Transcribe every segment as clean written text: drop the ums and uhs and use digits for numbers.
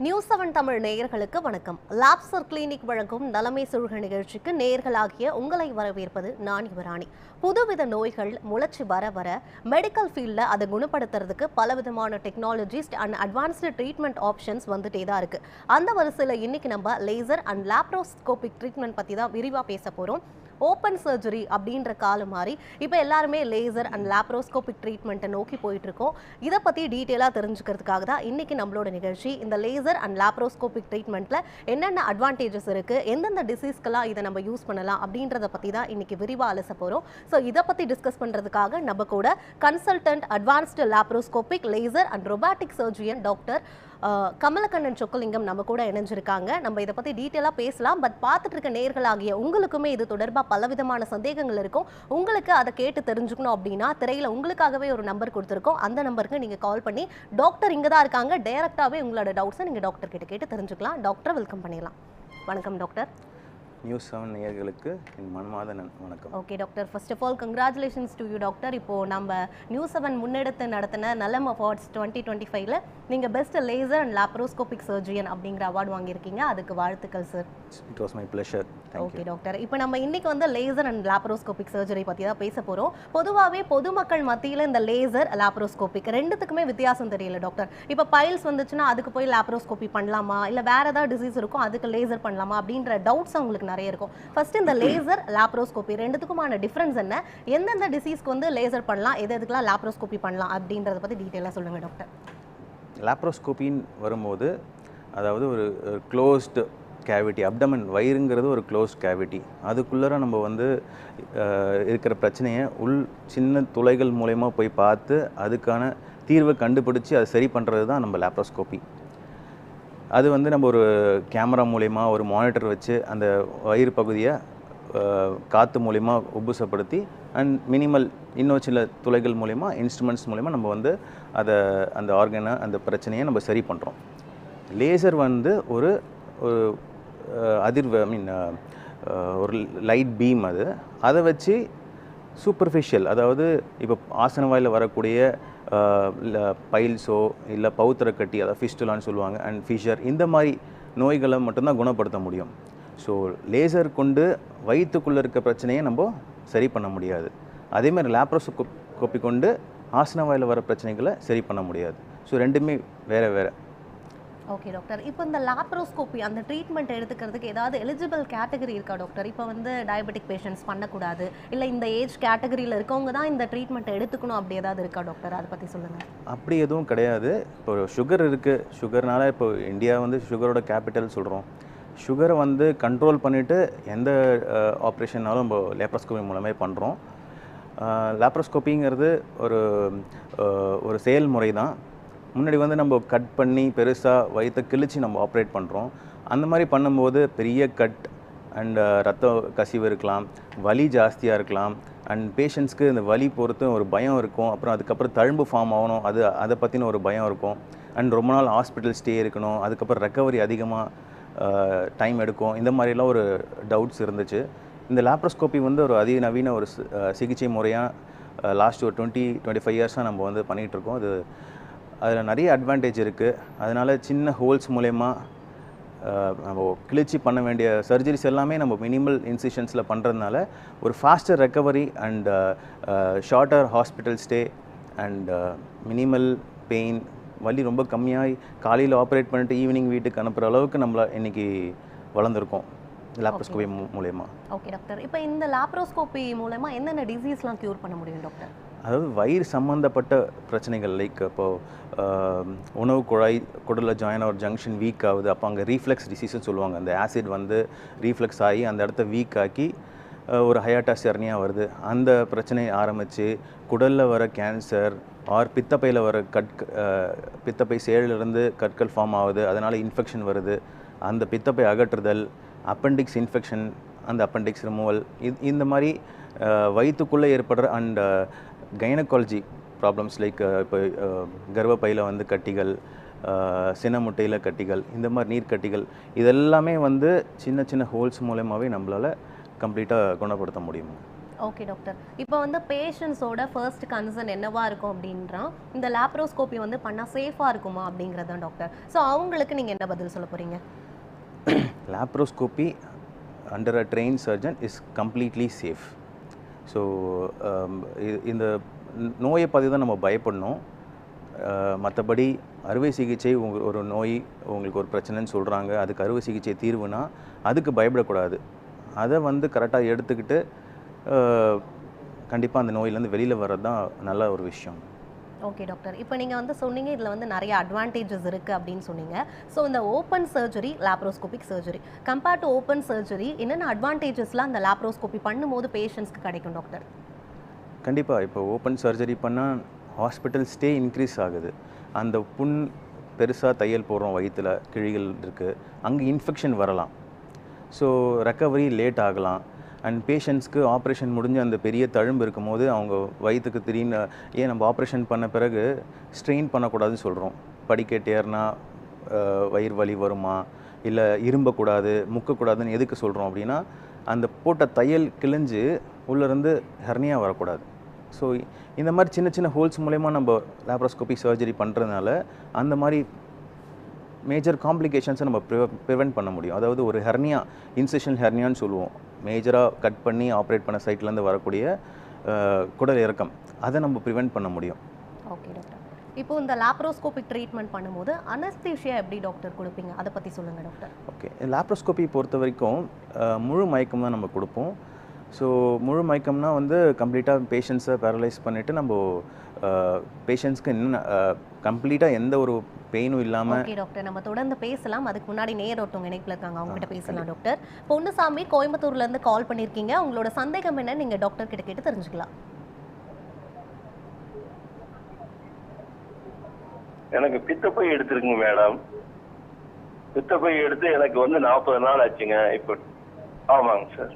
News 7 Tamil நேயர்களுக்கு வணக்கம். லாப்சர் clinic வழங்கும் நலமை சுழுக நிகழ்ச்சிக்கு நேயர்களாகிய உங்களை வரவேற்பது நான் யுவராணி. புதுவித நோய்கள் முளைச்சி வர வர மெடிக்கல் ஃபீல்டில் அதை குணப்படுத்துறதுக்கு பலவிதமான technologies and advanced treatment options வந்துட்டே தான் இருக்கு. அந்த வரிசையில் இன்னைக்கு நம்ம லேசர் அண்ட் லாப்ரோஸ்கோபிக் ட்ரீட்மெண்ட் பற்றி தான் விரிவாக பேச போகிறோம். ஓப்பன் சர்ஜரி அப்படின்ற காலம் மாறி இப்போ எல்லாருமே லேசர் அண்ட் லாப்ரோஸ்கோபிக் ட்ரீட்மெண்ட்டை நோக்கி போயிட்டு இருக்கோம். இதை பற்றி டீட்டெயிலாக தெரிஞ்சுக்கிறதுக்காக தான் இன்னைக்கு நம்மளோட நிகழ்ச்சி. இந்த லேசர் அண்ட் லாப்ரோஸ்கோபிக் ட்ரீட்மெண்ட்டில் என்னென்ன அட்வான்டேஜஸ் இருக்குது, எந்தெந்த டிசீஸ்க்கெல்லாம் இதை நம்ம யூஸ் பண்ணலாம் அப்படின்றத பற்றி தான் இன்னைக்கு விரிவாக அலச போகிறோம். ஸோ இதை பற்றி டிஸ்கஸ் பண்ணுறதுக்காக நம்ம கூட consultant advanced laparoscopic laser and robotic surgeon doctor Kamalakannan Chockalingam நம்ம கூட இணைஞ்சிருக்காங்க. நம்ம இதை பற்றி டீட்டெயிலாக பேசலாம். பட் பார்த்துட்டு இருக்க நேயர்களாகிய உங்களுக்குமே இது தொடர்பாக பலவிதமான சந்தேகங்கள் இருக்கும். உங்களுக்கு அதை கேட்டு தெரிஞ்சுக்கணும் அப்படின்னா திரையில் உங்களுக்காகவே ஒரு நம்பர் கொடுத்துருக்கோம். அந்த நம்பருக்கு நீங்கள் கால் பண்ணி டாக்டர் இங்கே தான் இருக்காங்க, டைரெக்டாகவே உங்களோட டவுட்ஸை நீங்கள் டாக்டர் கிட்ட கேட்டு தெரிஞ்சுக்கலாம். டாக்டரை வெல்கம் பண்ணிடலாம். வணக்கம் டாக்டர். நியூஸ் 7 நேயர்களுக்கு என் மனமார்ந்த வணக்கம். Okay doctor, first of all congratulations to you doctor. இப்போது நம்ம நியூஸ் 7 முன்னெடுத்து நடத்தின நலம் அவார்ட்ஸ் 2025ல் நீங்கள் best laser and laparoscopic surgeon அப்படிங்கிற அவார்டு வாங்கியிருக்கீங்க. அதுக்கு வாழ்த்துக்கள் sir. It was my pleasure. Okay doctor, இப்போ நம்ம இன்னைக்கு வந்து லேசர் அண்ட் லாப்ரோஸ்கோபிக் சர்ஜரி பற்றி தான் பேச போகிறோம். பொதுவாகவே பொதுமக்கள் மத்தியில் இந்த லேசர் லாப்ரோஸ்கோபிக் ரெண்டுத்துக்குமே வித்தியாசம் தெரியல டாக்டர். இப்போ பைல்ஸ் வந்துச்சுன்னா அதுக்கு போய் லாப்ரோஸ்கோபி பண்ணலாமா, இல்லை வேறு ஏதாவது டிசீஸ் இருக்கும் அதுக்கு லேசர் பண்ணலாமா அப்படின்ற டவுட்ஸ் அவங்களுக்கு நிறைய இருக்கும். ஃபர்ஸ்ட் இந்த லேசர் லாப்ரோஸ்கோபி ரெண்டுத்துக்குமான டிஃபரன்ஸ் என்ன, எந்தெந்த டிசீஸ்க்கு வந்து லேசர் பண்ணலாம், எதுக்கெல்லாம் லாப்ரோஸ்கோபி பண்ணலாம் அப்படின்றத பற்றி டீட்டெயிலாக சொல்லுங்கள் டாக்டர். லாப்ரோஸ்கோப்பின்னு வரும்போது அதாவது ஒரு க்ளோஸ்டு கேவிட்டி, அப்டமன் வயிறுங்கிறது ஒரு க்ளோஸ்ட் கேவிட்டி. அதுக்குள்ளே நம்ம வந்து இருக்கிற பிரச்சனையை சின்ன துளைகள் மூலயமா போய் பார்த்து அதுக்கான தீர்வை கண்டுபிடிச்சி அதை சரி பண்ணுறது தான் நம்ம லாப்ரோஸ்கோப்பி. அது வந்து நம்ம ஒரு கேமரா மூலயமா ஒரு மானிட்டர் வச்சு அந்த வயிறு பகுதியை காற்று மூலயமா உப்புசப்படுத்தி அண்ட் மினிமல் இன்னும் சில துளைகள் மூலயமா இன்ஸ்ட்ருமெண்ட்ஸ் மூலயமா நம்ம வந்து அந்த ஆர்கனை அந்த பிரச்சனையை நம்ம சரி பண்ணுறோம். லேசர் வந்து ஒரு அதிர்வு ஒரு லைட் பீம், அதை வச்சு சூப்பர்ஃபிஷியல், அதாவது இப்போ ஆசன வாயில் வரக்கூடிய பைல்ஸோ இல்லை பௌத்திரக்கட்டி, அதாவது ஃபிஸ்டுலான்னு சொல்லுவாங்க, அண்ட் ஃபிஷர், இந்த மாதிரி நோய்களை மட்டும்தான் குணப்படுத்த முடியும். ஸோ லேசர் கொண்டு வயிற்றுக்குள்ளே இருக்க பிரச்சனையை நம்ம சரி பண்ண முடியாது. அதேமாதிரி லாப்ரோஸ்கோப்பி கொண்டு ஆசன வாயில் வர பிரச்சனைகளை சரி பண்ண முடியாது. ஸோ ரெண்டுமே வேறு வேறு. ஓகே டாக்டர், இப்போ இந்த லாப்ரோஸ்கோப்பி அந்த ட்ரீட்மெண்ட் எடுத்துக்கிறதுக்கு ஏதாவது எலிஜிபிள் கேட்டகரி இருக்கா டாக்டர்? இப்போ வந்து டயபெட்டிக் பேஷண்ட்ஸ் பண்ணக்கூடாது, இல்லை இந்த ஏஜ் கேட்டகரியில் இருக்கவங்க தான் இந்த ட்ரீட்மெண்ட் எடுத்துக்கணும், அப்படி ஏதாவது இருக்கா டாக்டர்? அதை பற்றி சொல்லுங்கள். அப்படி எதுவும் கிடையாது. இப்போ சுகர் இருக்குது, சுகர்னால இப்போ இந்தியா வந்து சுகரோட கேபிட்டல் சொல்கிறோம். சுகரை வந்து கண்ட்ரோல் பண்ணிவிட்டு எந்த ஆப்ரேஷன்னாலும் நம்ம லேப்ரோஸ்கோப்பி மூலமே பண்ணுறோம். லேப்ரோஸ்கோப்பிங்கிறது ஒரு செயல்முறை தான். முன்னாடி வந்து நம்ம கட் பண்ணி பெருசாக வயிற்றை கிழிச்சு நம்ம ஆப்ரேட் பண்ணுறோம். அந்த மாதிரி பண்ணும்போது பெரிய கட் அண்ட் ரத்த கசிவு இருக்கலாம், வலி ஜாஸ்தியாக இருக்கலாம், அண்ட் பேஷண்ட்ஸ்க்கு இந்த வலி பொறுத்து ஒரு பயம் இருக்கும். அப்புறம் அதுக்கப்புறம் தழும்பு ஃபார்ம் ஆகணும், அதை பற்றின ஒரு பயம் இருக்கும். அண்ட் ரொம்ப நாள் ஹாஸ்பிட்டல் ஸ்டே இருக்கணும், அதுக்கப்புறம் ரெக்கவரி அதிகமாக டைம் எடுக்கும். இந்த மாதிரிலாம் ஒரு டவுட்ஸ் இருந்துச்சு. இந்த லாப்ரோஸ்கோப்பி வந்து ஒரு அதிநவீன ஒரு சிகிச்சை முறையாக லாஸ்ட் ஒரு 20-25 இயர்ஸாக நம்ம வந்து பண்ணிகிட்ருக்கோம். அதில் நிறைய அட்வான்டேஜ் இருக்குது. அதனால் சின்ன ஹோல்ஸ் மூலயமா நம்ம கிழிச்சி பண்ண வேண்டிய சர்ஜரிஸ் எல்லாமே நம்ம மினிமல் இன்சிஷன்ஸில் பண்ணுறதுனால ஒரு faster recovery and shorter hospital stay and minimal pain, வலி ரொம்ப கம்மியாகி காலையில் ஆப்ரேட் பண்ணிட்டு ஈவினிங் வீட்டுக்கு அனுப்புகிற அளவுக்கு நம்மளை இன்றைக்கி வளர்ந்துருக்கோம் லாப்ரோஸ்கோப்பி மூலயமா. ஓகே டாக்டர், இப்போ இந்த லாப்ரோஸ்கோப்பி மூலமா என்னென்ன டிசீஸ்லாம் க்யூர் பண்ண முடியும் டாக்டர்? அதாவது வயிறு சம்மந்தப்பட்ட பிரச்சனைகள், லைக் இப்போது உணவு குடலில் ஜாயின் ஆகிற ஜங்ஷன் வீக் ஆகுது, அப்போ அங்கே ரீஃப்ளெக்ஸ் டிசீஸ்ன்னு சொல்லுவாங்க. அந்த ஆசிட் வந்து ரீஃப்ளெக்ஸ் ஆகி அந்த இடத்த வீக் ஆக்கி ஒரு ஹயாட்டாஸ் ஹெர்னியா வருது. அந்த பிரச்சனை ஆரம்பித்து குடலில் வர கேன்சர் ஆர் பித்தப்பையில் வர பித்தப்பை செயலிலிருந்து கற்கள் ஃபார்ம் ஆகுது, அதனால் இன்ஃபெக்ஷன் வருது. அந்த பித்தப்பை அகற்றுதல், அப்பெண்டிக்ஸ் இன்ஃபெக்ஷன், அந்த அப்பெண்டிக்ஸ் ரிமூவல், இந்த மாதிரி வயிற்றுக்குள்ளே ஏற்படுற அண்ட் கைனகாலஜி ப்ராப்ளம்ஸ், லைக் இப்போ கர்ப்பப்பையில் வந்து கட்டிகள், சின முட்டையில் கட்டிகள், இந்த மாதிரி நீர்க்கட்டிகள், இதெல்லாமே வந்து சின்ன சின்ன ஹோல்ஸ் மூலமாகவே நம்மளால் கம்ப்ளீட்டாக குணப்படுத்த முடியும். Okay doctor. இப்போ வந்து பேஷண்ட்ஸோட ஃபர்ஸ்ட் கன்சர்ன் என்னவா இருக்கும் அப்படின்றா, இந்த லேப்ரோஸ்கோபி வந்து பண்ணா சேஃபா இருக்குமா அப்படிங்கிறது தான் டாக்டர். ஸோ அவங்களுக்கு நீங்க என்ன பதில் சொல்ல போறீங்க? Laparoscopy under a train surgeon is completely safe. So இந்த நோயை பற்றி தான் நம்ம பயப்படணும். மற்றபடி அறுவை சிகிச்சை ஒரு நோய் உங்களுக்கு ஒரு பிரச்சனைன்னு சொல்கிறாங்க, அதுக்கு அறுவை சிகிச்சை தீர்வுனா அதுக்கு பயப்படக்கூடாது. அதை வந்து கரெக்டாக எடுத்துக்கிட்டு கண்டிப்பாக அந்த நோயிலேருந்து வெளியில் வர்றது தான் நல்ல ஒரு விஷயம். Okay doctor. இப்போ நீங்க வந்து சொன்னீங்க இதில் வந்து நிறைய அட்வான்டேஜஸ் இருக்குது அப்படின்னு சொன்னீங்க. ஸோ இந்த open surgery, laparoscopic surgery compared to open surgery என்னென்ன அட்வான்டேஜஸ்லாம் அந்த லேப்ரோஸ்கோபி பண்ணும்போது பேஷண்ட்ஸ்க்கு கிடைக்கும் டாக்டர்? கண்டிப்பாக இப்போ ஓப்பன் சர்ஜரி பண்ணால் ஹாஸ்பிட்டல் ஸ்டே இன்க்ரீஸ் ஆகுது. அந்த புண் பெருசாக தையல் போடுறோம், வயிற்றில் கிழிகள் இருக்குது, அங்கே இன்ஃபெக்ஷன் வரலாம். ஸோ ரெக்கவரி லேட் ஆகலாம். அண்ட் பேஷண்ட்ஸ்க்கு ஆப்ரேஷன் முடிஞ்சு அந்த பெரிய தழும்பு இருக்கும்போது அவங்க வயிற்றுக்கு திடீர்னு ஏன் நம்ம ஆப்ரேஷன் பண்ண பிறகு ஸ்ட்ரெயின் பண்ணக்கூடாதுன்னு சொல்கிறோம். படிக்கட்டு ஏறினா வயிறு வலி வருமா, இல்லை இரும்பக்கூடாது, முக்கக்கூடாதுன்னு எதுக்கு சொல்கிறோம் அப்படின்னா, அந்த போட்ட தையல் கிழிஞ்சு உள்ளேருந்து ஹெர்னியா வரக்கூடாது. ஸோ இந்த மாதிரி சின்ன சின்ன ஹோல்ஸ் மூலயமா நம்ம லேப்ரோஸ்கோபி சர்ஜரி பண்ணுறதுனால அந்த மாதிரி மேஜர் காம்ப்ளிகேஷன்ஸை நம்ம ப்ரிவெண்ட் பண்ண முடியும். அதாவது ஒரு ஹெர்னியா, இன்சிஷன் ஹெர்னியான்னு சொல்லுவோம், மேஜராக கட் பண்ணி ஆப்ரேட் பண்ண சைட்லேருந்து வரக்கூடிய குடல் இறக்கம், அதை நம்ம ப்ரிவெண்ட் பண்ண முடியும். Okay doctor. இப்போ இந்த லேப்ரோஸ்கோபிக் ட்ரீட்மெண்ட் பண்ணும்போது அனஸ்தீஷியா எப்படி டாக்டர் கொடுப்பீங்க, அதை பற்றி சொல்லுங்கள் டாக்டர். ஓகே, லேப்ரோஸ்கோபி பொறுத்த வரைக்கும் முழு மயக்கம் தான் நம்ம கொடுப்போம். ஸோ முழு மயக்கம்னா வந்து கம்ப்ளீட்டாக பேஷண்ட்ஸை பேரலைஸ் பண்ணிவிட்டு நம்ம பேஷண்ட்ஸ்க்கு இன்னும் கம்ப்ளீட்டாக எந்த ஒரு பெயினும் இல்லாமல். ஓகே டாக்டர், நம்ம தொடர்ந்து பேசலாம். அதுக்கு முன்னாடி ஒருத்தவங்க இணைப்பில் இருக்காங்க, அவங்ககிட்ட பேசலாம். டாக்டர் பொன்னுசாமி கோயம்புத்தூர்லேருந்து கால் பண்ணியிருக்கீங்க. உங்களோட சந்தேகம் என்ன நீங்கள் டாக்டர் கிட்ட கேட்டு தெரிஞ்சுக்கலாம். எனக்கு பித்தப்பை எடுத்துருக்குங்க மேடம். பித்தப்பை எடுத்து எனக்கு வந்து 40 நாள் ஆச்சுங்க. இப்போ ஆமாங்க சார்,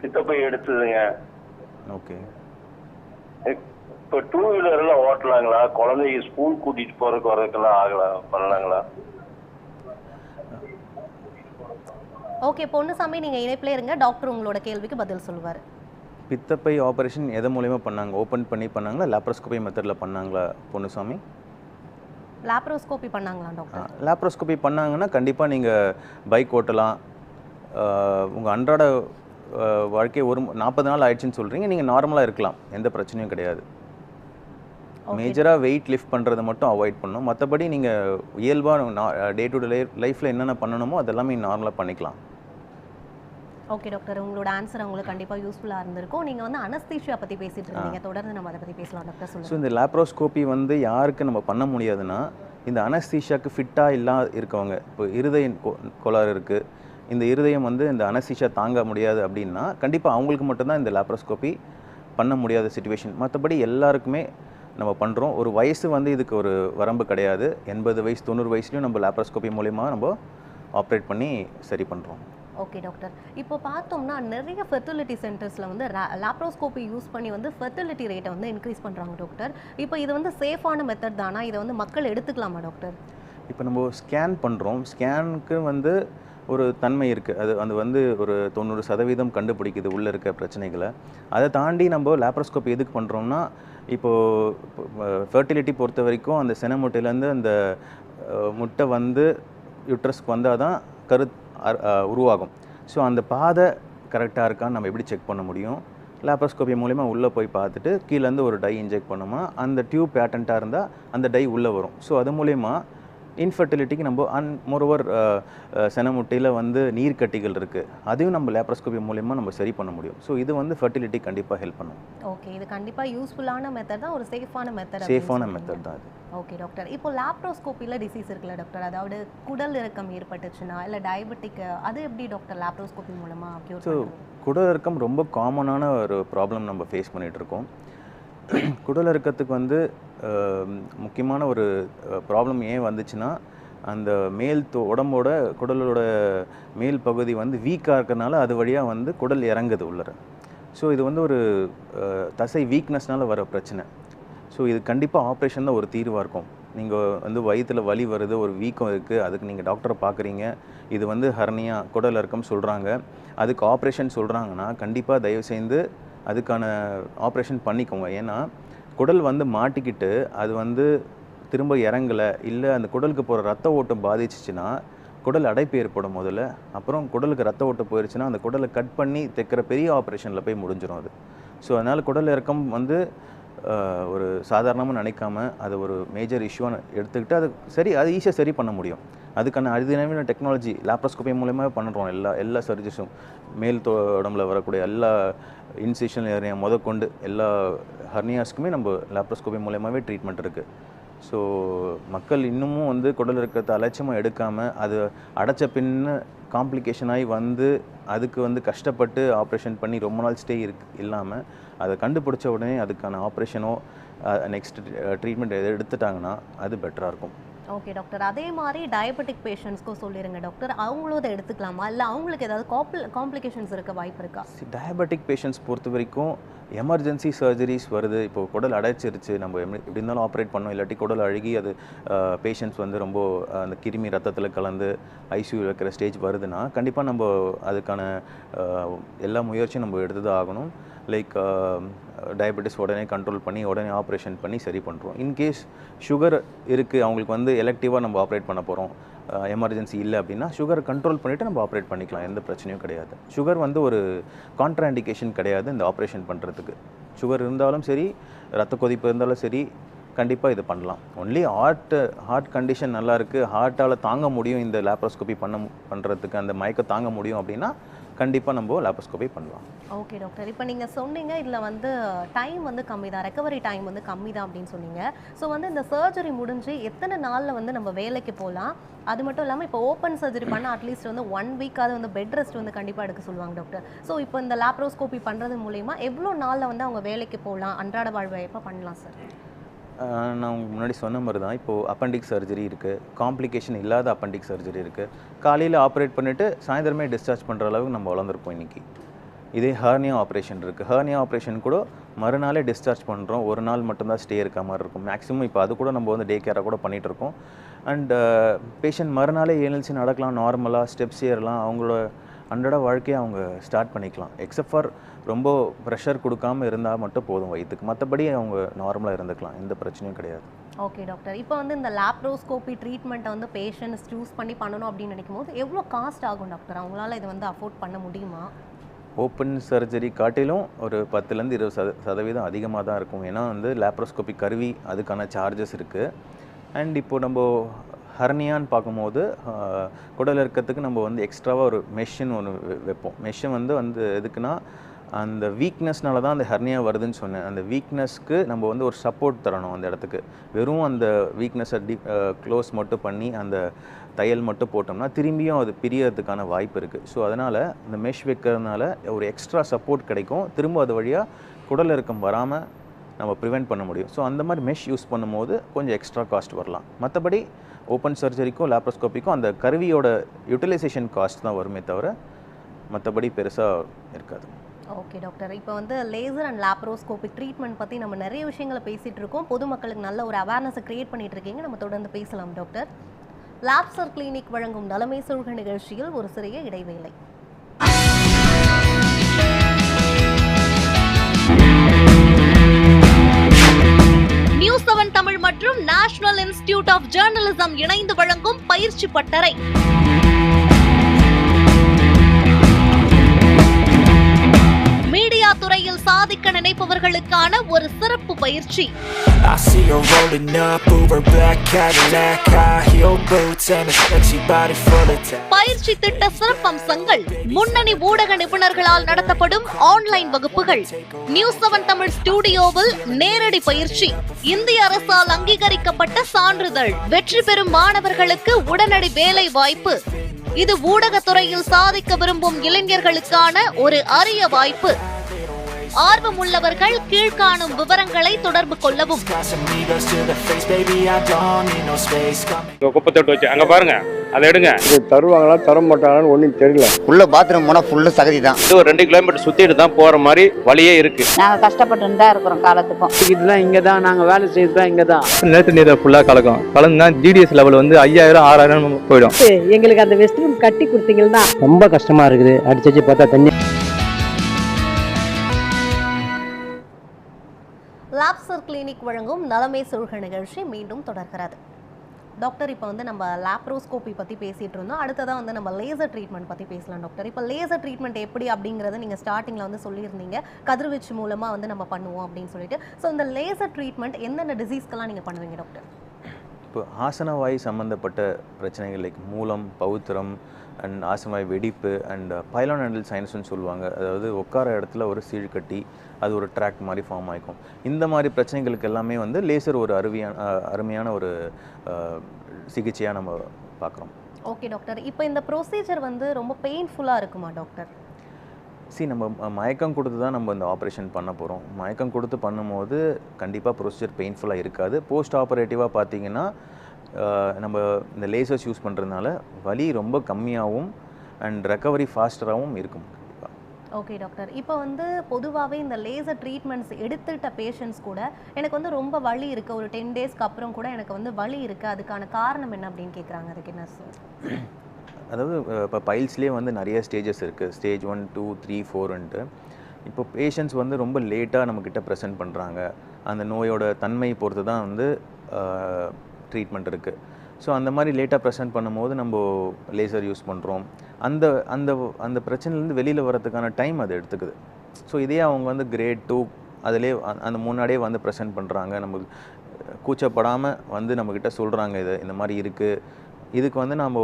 பித்தப்பை எடுத்ததுங்க. ஓகே, இப்போ 2 வீலர்லாம் ஓட்டலாங்களா? குழந்தைய ஸ்கூல் கூட்டிட்டு போறதுக்கு வரதுக்கெல்லாம் ஆகலாம், பண்ணலாங்களா? ஓகே பொன்னுசாமி, நீங்கள் இணைப்பிலே இருங்க, டாக்டர் உங்களோட கேள்விக்கு பதில் சொல்லுவார். பித்தப்பை ஆப்ரேஷன் எதை மூலயமா பண்ணாங்க? ஓப்பன் பண்ணி பண்ணாங்களா, லேப்ரோஸ்கோபி மெத்தடில் பண்ணாங்களா பொன்னுசாமி? லேப்ரோஸ்கோபி பண்ணாங்களா டாக்டர்? லேப்ரோஸ்கோபி பண்ணாங்கன்னா கண்டிப்பாக நீங்கள் பைக் ஓட்டலாம். உங்கள் அன்றாட வாழ்க்கை ஒரு 40 நாள் ஆயிடுச்சுன்னு சொல்கிறீங்க, நீங்கள் நார்மலாக இருக்கலாம், எந்த பிரச்சனையும் கிடையாது. மேஜராக வெயிட் லிஃப்ட் பண்ணுறதை மட்டும் அவாய்ட் பண்ணணும். மற்றபடி நீங்கள் இயல்பாக டே டு டே லைஃப்பில் என்னென்ன பண்ணணுமோ அதெல்லாமே நார்மலாக பண்ணிக்கலாம். ஓகே டாக்டர், உங்களோட ஆன்சர் அவங்களுக்கு கண்டிப்பாக யூஸ்ஃபுல்லாக இருந்திருக்கும். நீங்கள் வந்து அனஸ்தீஷியா பற்றி பேசிட்டு இருந்தீங்க, தொடர்ந்து நம்ம அதை பற்றி பேசலாம் டாக்டர். ஸோ சொல்லுங்கள். இந்த லேப்ரோஸ்கோபி வந்து யாருக்கு நம்ம பண்ண முடியாதுன்னா, இந்த அனஸ்தீஷியாவுக்கு ஃபிட்டாக இருக்கவங்க, இப்போ இருதய கோளாறு இருக்குது, இந்த இருதயம் வந்து இந்த அனஸ்தீஷியா தாங்க முடியாது அப்படின்னா கண்டிப்பாக அவங்களுக்கு மட்டும்தான் இந்த லேப்ரோஸ்கோபி பண்ண முடியாத சிச்சுவேஷன். மற்றபடி எல்லாருக்குமே நம்ம பண்ணுறோம். ஒரு வயசு வந்து இதுக்கு ஒரு வரம்பு கிடையாது. 80 வயசு 90 வயசுலையும் நம்ம லேப்ரோஸ்கோபி மூலிமா நம்ம ஆப்ரேட் பண்ணி சரி பண்ணுறோம். ஓகே டாக்டர், இப்போ பார்த்தோம்னா நிறைய ஃபெர்டிலிட்டி சென்டர்ஸில் வந்து லேப்ரோஸ்கோபி யூஸ் பண்ணி வந்து ஃபெர்டிலிட்டி ரேட்டை வந்து இன்க்ரீஸ் பண்ணுறாங்க டாக்டர். இப்போ இது வந்து சேஃபான மெத்தட் தானா? இதை வந்து மக்கள் எடுத்துக்கலாமா டாக்டர்? இப்போ நம்ம ஸ்கேன் பண்ணுறோம், ஸ்கேனுக்கு வந்து ஒரு தன்மை இருக்குது. அது வந்து ஒரு 90% கண்டுபிடிக்குது உள்ளே இருக்க பிரச்சனைகளை. அதை தாண்டி நம்ம லேப்ரோஸ்கோபி எதுக்கு பண்ணுறோம்னா, இப்போது ஃபெர்டிலிட்டி பொறுத்த வரைக்கும் அந்த சென முட்டையிலேருந்து அந்த முட்டை வந்து யூட்ரஸ்க்கு வந்தால் தான் உருவாகும். ஸோ அந்த பாதை கரெக்டாக இருக்கான்னு நம்ம எப்படி செக் பண்ண முடியும்? லேப்ரோஸ்கோபி மூலிமா உள்ளே போய் பார்த்துட்டு கீழேருந்து ஒரு டை இன்ஜெக்ட் பண்ணோமா, அந்த டியூப் பேட்டண்ட்டாக இருந்தால் அந்த டை உள்ளே வரும். ஸோ அது மூலயமா இன்ஃபர்டிலிட்டிக்கு நம்ம மோரோவர் சென முட்டையில் வந்து நீர்க்கட்டிகள் இருக்குது, அதையும் நம்ம லேப்ரோஸ்கோபி மூலயமா நம்ம சரி பண்ண முடியும். ஸோ இது வந்து ஃபர்டிலிட்டி கண்டிப்பாக ஹெல்ப் பண்ணும். ஓகே, இது கண்டிப்பாக யூஸ்ஃபுல்லான மெத்தட் தான், ஒரு சேஃபான மெத்தட். சேஃபான மெத்தட் தான் அது. ஓகே டாக்டர், இப்போ லேப்ரோஸ்கோப்பியில் டிசீஸ் இருக்குல்ல டாக்டர், அதாவது குடல் இறக்கம் ஏற்பட்டுச்சுன்னா இல்லை டயபெட்டிக், அது எப்படி டாக்டர் லேப்ரோஸ்கோப்பி மூலமாக க்யூர் பண்ணுறது? குடல் இறக்கம் ரொம்ப காமனான ஒரு ப்ராப்ளம் நம்ம ஃபேஸ் பண்ணிகிட்டு இருக்கோம். குடல் இறக்கத்துக்கு வந்து முக்கியமான ஒரு ப்ராப்ளம் ஏன் வந்துச்சுன்னா, அந்த மேல் உடம்போட குடலோட மேல் பகுதி வந்து வீக்காக இருக்கிறனால அது வழியாக வந்து குடல் இறங்குது உள்ளர. ஸோ இது வந்து ஒரு தசை வீக்னஸ்னால வர பிரச்சனை. ஸோ இது கண்டிப்பாக ஆப்ரேஷன் தான் ஒரு தீர்வாக இருக்கும். நீங்கள் வந்து வயிற்றில் வலி வருது, ஒரு வீக்கம் இருக்குது, அதுக்கு நீங்கள் டாக்டரை பார்க்குறீங்க, இது வந்து ஹர்னியா குடல் இறக்கம் சொல்கிறாங்க, அதுக்கு ஆப்ரேஷன் சொல்கிறாங்கன்னா கண்டிப்பாக தயவு செய்து அதுக்கான ஆப்ரேஷன் பண்ணிக்கோங்க. ஏன்னா குடல் வந்து மாட்டிக்கிட்டு அது வந்து திரும்ப இறங்கலை, இல்லை அந்த குடலுக்கு போகிற ரத்த ஓட்டம் பாதிச்சிச்சுன்னா குடல் அடைப்பு ஏற்படும் முதல்ல. அப்புறம் குடலுக்கு ரத்த ஓட்டம் போயிடுச்சுன்னா அந்த குடலை கட் பண்ணி தைக்கிற பெரிய ஆப்ரேஷனில் போய் முடிஞ்சிடும் அது. ஸோ அதனால் குடல் இறக்கம் வந்து ஒரு சாதாரணமாக நினைக்காம அது ஒரு மேஜர் இஷ்யூவாக எடுத்துக்கிட்டு அது அது ஈஸியாக சரி பண்ண முடியும். அதுக்கான அதிநவீன டெக்னாலஜி லாப்ரோஸ்கோபி மூலமாக பண்ணுறோம். எல்லா சர்ஜரிஸும் மேல் உடம்புல வரக்கூடிய எல்லா இன்சிஷன் ஏரியா முதற்கொண்டு எல்லா ஹர்னியாஸ்க்குமே நம்ம லாப்ரோஸ்கோபி மூலமாகவே ட்ரீட்மெண்ட் இருக்குது. ஸோ மக்கள் இன்னமும் வந்து குடல் இருக்கிறத அலட்சியமாக எடுக்காமல் அது அடைச்ச பின்னு காம்ப்ளிகேஷன் ஆகி வந்து அதுக்கு வந்து கஷ்டப்பட்டு ஆப்ரேஷன் பண்ணி ரொம்ப நாள் ஸ்டே இல்லாமல் அதை கண்டுபிடிச்ச உடனே அதுக்கான ஆப்ரேஷனோ நெக்ஸ்ட் ட்ரீட்மெண்ட் எதை எடுத்துட்டாங்கன்னா அது பெட்டராக இருக்கும். ஓகே டாக்டர், அதே மாதிரி டயபெட்டிக் பேஷண்ட்ஸ்க்கும் சொல்லிடுங்க டாக்டர், அவங்களும் அதை எடுத்துக்கலாமா, இல்லை அவங்களுக்கு ஏதாவது காம்ப்ளிகேஷன்ஸ் இருக்க வாய்ப்பு இருக்கா? டயபெட்டிக் பேஷண்ட்ஸ் பொறுத்த வரைக்கும் எமர்ஜென்சி சர்ஜரிஸ் வருது. இப்போ குடல் அடைச்சிருச்சு, நம்ம எப்படி இருந்தாலும் ஆப்ரேட் பண்ணோம், இல்லாட்டி குடல் அழுகி அது பேஷண்ட்ஸ் வந்து ரொம்ப அந்த கிருமி ரத்தத்தில் கலந்து ஐசியூ வைக்கிற ஸ்டேஜ் வருதுன்னா கண்டிப்பாக நம்ம அதுக்கான எல்லா முயற்சியும் நம்ம எடுத்து தான் ஆகணும். லைக் டயபெட்டிஸ் உடனே கண்ட்ரோல் பண்ணி உடனே ஆப்ரேஷன் பண்ணி சரி பண்ணுறோம். இன்கேஸ் சுகர் இருக்குது, அவங்களுக்கு வந்து எலக்டிவாக நம்ம ஆப்ரேட் பண்ண போகிறோம், எமர்ஜென்சி இல்லை அப்படின்னா சுகரை கண்ட்ரோல் பண்ணிவிட்டு நம்ம ஆப்ரேட் பண்ணிக்கலாம், எந்த பிரச்சனையும் கிடையாது. சுகர் வந்து ஒரு கான்ட்ராண்டிகேஷன் கிடையாது இந்த ஆப்ரேஷன் பண்ணுறதுக்கு. சுகர் இருந்தாலும் சரி, ரத்த கொதிப்பு இருந்தாலும் சரி, கண்டிப்பாக இது பண்ணலாம். ஒன்லி ஹார்ட் கண்டிஷன் நல்லா இருக்குது, ஹார்ட்டால் தாங்க முடியும் இந்த லாப்ரோஸ்கோபி பண்ணுறதுக்கு, அந்த மயக்கம் தாங்க முடியும் அப்படின்னா கண்டிப்பாக நம்ம லாப்ரோஸ்கோபி பண்ணலாம். ஓகே டாக்டர், இப்போ நீங்கள் சொன்னீங்க இதில் வந்து டைம் வந்து கம்மி தான், ரெக்கவரி டைம் வந்து கம்மி தான் அப்படின்னு சொன்னீங்க. ஸோ வந்து இந்த சர்ஜரி முடிஞ்சு எத்தனை நாளில் வந்து நம்ம வேலைக்கு போகலாம்? அது மட்டும் இல்லாமல் இப்போ ஓப்பன் சர்ஜரி பண்ண அட்லீஸ்ட் வந்து 1 வீக்காவது வந்து பெட் ரெஸ்ட் வந்து கண்டிப்பாக எடுக்க சொல்லுவாங்க டாக்டர். ஸோ இப்போ இந்த லாப்ரோஸ்கோபி பண்ணுறது மூலிமா எவ்வளோ நாளில் வந்து அவங்க வேலைக்கு போகலாம், அன்றாட வாழ்வை எப்போ பண்ணலாம் சார்? நான் உங்களுக்கு முன்னாடி சொன்ன மாதிரி தான், இப்போது அப்பெண்டிக் சர்ஜரி இருக்குது, காம்ப்ளிகேஷன் இல்லாத அப்பெண்டிக் சர்ஜரி இருக்குது. காலையில் ஆப்ரேட் பண்ணிவிட்டு சாயந்தரமே டிஸ்சார்ஜ் பண்ணுற அளவுக்கு நம்ம வளர்ந்துருப்போம் இன்றைக்கி. இதே ஹர்னியா ஆப்ரேஷன் இருக்குது, ஹர்னியா ஆப்ரேஷன் கூட மறுநாளே டிஸ்சார்ஜ் பண்ணுறோம், ஒரு நாள் மட்டும்தான் ஸ்டே இருக்க மாதிரி இருக்கும் மேக்ஸிமம். இப்போ அது கூட நம்ம வந்து டே கேராக கூட பண்ணிகிட்ருக்கோம். அண்ட் பேஷண்ட் மறுநாளே எழுந்துச்சு நடக்கலாம், நார்மலாக ஸ்டெப்ஸ் ஏறலாம், அவங்களோட அன்றாட வாழ்க்கையை அவங்க ஸ்டார்ட் பண்ணிக்கலாம். எக்ஸப்ட் ஃபார் ரொம்ப ப்ரெஷர் கொடுக்காமல் இருந்தால் மட்டும் போதும் வயிற்றுக்கு, மற்றபடி அவங்க நார்மலாக இருந்துக்கலாம், எந்த பிரச்சனையும் கிடையாது. ஓகே டாக்டர், இப்போ வந்து இந்த லாப்ரோஸ்கோபி ட்ரீட்மெண்ட்டை வந்து பேஷண்ட்ஸ் சூஸ் பண்ணி பண்ணணும் அப்படின்னு நினைக்கும் போது எவ்வளோ காஸ்ட் ஆகும் டாக்டர்? அவங்களால இதை வந்து அஃபோர்ட் பண்ண முடியுமா? ஓப்பன் சர்ஜரி காட்டிலும் ஒரு 10லேருந்து 20% அதிகமாக தான் இருக்கும். ஏன்னா வந்து லாப்ரோஸ்கோபி கருவி அதுக்கான சார்ஜஸ் இருக்குது. அண்ட் இப்போது நம்ம ஹர்னியான்னு பார்க்கும்போது குடல் இருக்கிறதுக்கு நம்ம வந்து எக்ஸ்ட்ராவாக ஒரு மெஷின் ஒன்று வைப்போம். மெஷின் வந்து எதுக்குன்னா அந்த வீக்னஸ்னால தான் அந்த ஹர்னியா வருதுன்னு சொன்னேன். அந்த வீக்னஸ்க்கு நம்ம வந்து ஒரு சப்போர்ட் தரணும் அந்த இடத்துக்கு. வெறும் அந்த வீக்னஸை க்ளோஸ் மட்டும் பண்ணி அந்த தையல் மட்டும் போட்டோம்னா திரும்பியும் அது பிரியறதுக்கான வாய்ப்பு இருக்குது. ஸோ அதனால் இந்த மெஷ் வைக்கிறதுனால ஒரு எக்ஸ்ட்ரா சப்போர்ட் கிடைக்கும், திரும்ப அது வழியாக குடல் இறக்கம் வராமல் நம்ம ப்ரிவெண்ட் பண்ண முடியும். ஸோ அந்த மாதிரி மெஷ் யூஸ் பண்ணும்போது கொஞ்சம் எக்ஸ்ட்ரா காஸ்ட் வரலாம். மற்றபடி ஓப்பன் சர்ஜரிக்கும் லாப்ரோஸ்கோப்பிக்கும் அந்த கருவியோட யூட்டிலைசேஷன் காஸ்ட் தான் வருமே தவிர மற்றபடி பெருசாக இருக்காது. ஓகே டாக்டர், இப்போ வந்து லேசர் அண்ட் லாப்ரோஸ்கோபிக் ட்ரீட்மெண்ட் பற்றி நம்ம நிறைய விஷயங்களை பேசிகிட்டு இருக்கோம், பொதுமக்களுக்கு நல்ல ஒரு அவேர்னஸை க்ரியேட் பண்ணிட்டு இருக்கீங்க. நம்ம தொடர்ந்து பேசலாம் டாக்டர். லாப்சர் கிளினிக் வழங்கும் நலமை சொல்க நிகழ்ச்சியில் ஒரு சிறிய இடைவேளை. நியூஸ் 7 தமிழ் மற்றும் நேஷனல் இன்ஸ்டிடியூட் ஆஃப் ஜர்னலிசம் இணைந்து வழங்கும் பயிற்சி பட்டறை. மீடியா துறையில் சாதிக்க நினைப்பவர்களுக்கான ஒரு சிறப்பு பயிற்சி. பயிற்சி திட்ட சிறப்பம்சங்கள்: முன்னணி ஊடக நிபுணர்களால் நடத்தப்படும் ஆன்லைன் வகுப்புகள், நியூஸ் 7 தமிழ் ஸ்டுடியோவில் நேரடி பயிற்சி, இந்திய அரசால் அங்கீகரிக்கப்பட்ட சான்றிதழ், வெற்றி பெறும் மாணவர்களுக்கு உடனடி வேலை வாய்ப்பு. இது ஊடகத்துறையில் சாதிக்க விரும்பும் இளைஞர்களுக்கான ஒரு அரிய வாய்ப்பு. ஆர்வமுள்ளவர்கள் கீழ்காணும் விவரங்களை தொடர்பு கொள்ளவும். குப்பத்தொட்டு வச்சு அங்க பாருங்க, அதை எடுங்க. தருவாங்களா தர மாட்டாங்கன்னு ஒன்றும் தெரியல. உள்ள பாத்ரூம் போனா ஃபுல்லு சகதி தான். இது ஒரு 2 கிலோமீட்டர் சுத்திட்டு தான் போற மாதிரி வழியே இருக்கு. நாங்க கஷ்டப்பட்டு தான் இருக்கிறோம் காலத்துக்கும். இதுதான் இங்க தான் நாங்க வேலை செய்யறதுதான் இங்க தான். நேற்று நீரை ஃபுல்லா கலக்கும், கலந்துனா GDS லெவல் வந்து 5000 6000 போயிடும். எங்களுக்கு அந்த வெஸ்ட் ரூம் கட்டி கொடுத்தீங்கன்னா ரொம்ப கஷ்டமா இருக்குது. அடிச்சு பார்த்தா தண்ணி. கிளினிக் வழங்கும் நலமே சொல்க நிகழ்ச்சி மீண்டும் தொடர்கிறது. டாக்டர், இப்போ வந்து நம்ம லாப்ரோஸ்கோபி பற்றி பேசிகிட்டு இருந்தோம். அடுத்ததான் வந்து நம்ம லேசர் ட்ரீட்மெண்ட் பற்றி பேசலாம் டாக்டர். இப்போ லேசர் ட்ரீட்மெண்ட் எப்படி அப்படிங்கிறத நீங்கள் ஸ்டார்டிங்கில் வந்து சொல்லியிருந்தீங்க, கதிர்வீச்சு மூலமாக வந்து நம்ம பண்ணுவோம் அப்படின்னு சொல்லிட்டு. ஸோ இந்த லேசர் ட்ரீட்மெண்ட் எந்தெந்த டிசீஸ்க்கெல்லாம் நீங்கள் பண்ணுவீங்க டாக்டர்? இப்போ ஆசனவாய் சம்மந்தப்பட்ட பிரச்சனைகள் லைக் மூலம், பௌத்திரம் அண்ட் ஆசனவாய் வெடிப்பு அண்ட் பைலோனண்டல் சைனஸ்னு சொல்லுவாங்க. அதாவது உட்கார இடத்துல ஒரு சீழ் கட்டி அது ஒரு ட்ராக் மாதிரி ஃபார்ம் ஆகிக்கும். இந்த மாதிரி பிரச்சனைகளுக்கு எல்லாமே வந்து லேசர் ஒரு அருமையான ஒரு சிகிச்சையாக நம்ம பார்க்குறோம். ஓகே டாக்டர், இப்போ இந்த ப்ரொசீஜர் வந்து ரொம்ப பெயின்ஃபுல்லாக இருக்குமா டாக்டர்? நம்ம மயக்கம் கொடுத்து தான் நம்ம இந்த ஆப்ரேஷன் பண்ண போகிறோம். மயக்கம் கொடுத்து பண்ணும்போது கண்டிப்பாக ப்ரொசீஜர் பெயின்ஃபுல்லாக இருக்காது. போஸ்ட் ஆப்ரேட்டிவாக பார்த்தீங்கன்னா நம்ம இந்த லேசர்ஸ் யூஸ் பண்ணுறதுனால வலி ரொம்ப கம்மியாகவும் அண்ட் ரெக்கவரி ஃபாஸ்டராகவும் இருக்கும். ஓகே டாக்டர், இப்போ வந்து பொதுவாகவே இந்த லேசர் ட்ரீட்மெண்ட்ஸ் எடுத்துகிட்ட பேஷண்ட்ஸ் கூட எனக்கு வந்து ரொம்ப வலி இருக்குது, ஒரு 10 டேஸ்க்கு அப்புறம் கூட எனக்கு வந்து வலி இருக்குது, அதுக்கான காரணம் என்ன அப்படின்னு கேட்குறாங்க. அதுக்கு என்ன சார்? அதாவது இப்போ பைல்ஸ்லேயே வந்து நிறைய ஸ்டேஜஸ் இருக்குது. ஸ்டேஜ் 1, 2, 3, 4ன்ட்டு. இப்போ பேஷண்ட்ஸ் வந்து ரொம்ப லேட்டாக நம்மக்கிட்ட ப்ரெசென்ட் பண்ணுறாங்க. அந்த நோயோட தன்மை பொறுத்து தான் வந்து ட்ரீட்மெண்ட் இருக்குது. ஸோ அந்த மாதிரி லேட்டாக ப்ரெசென்ட் பண்ணும்போது நம்ம லேசர் யூஸ் பண்ணுறோம். அந்த அந்த அந்த பிரச்சனைலேருந்து வெளியில் வரதுக்கான டைம் அது எடுத்துக்குது. ஸோ இதே அவங்க வந்து கிரேட் 2 அதிலே அந்த முன்னாடியே வந்து ப்ரெசென்ட் பண்ணுறாங்க, நமக்கு கூச்சப்படாமல் வந்து நம்மக்கிட்ட சொல்கிறாங்க இது இந்த மாதிரி இருக்குது, இதுக்கு வந்து நம்ம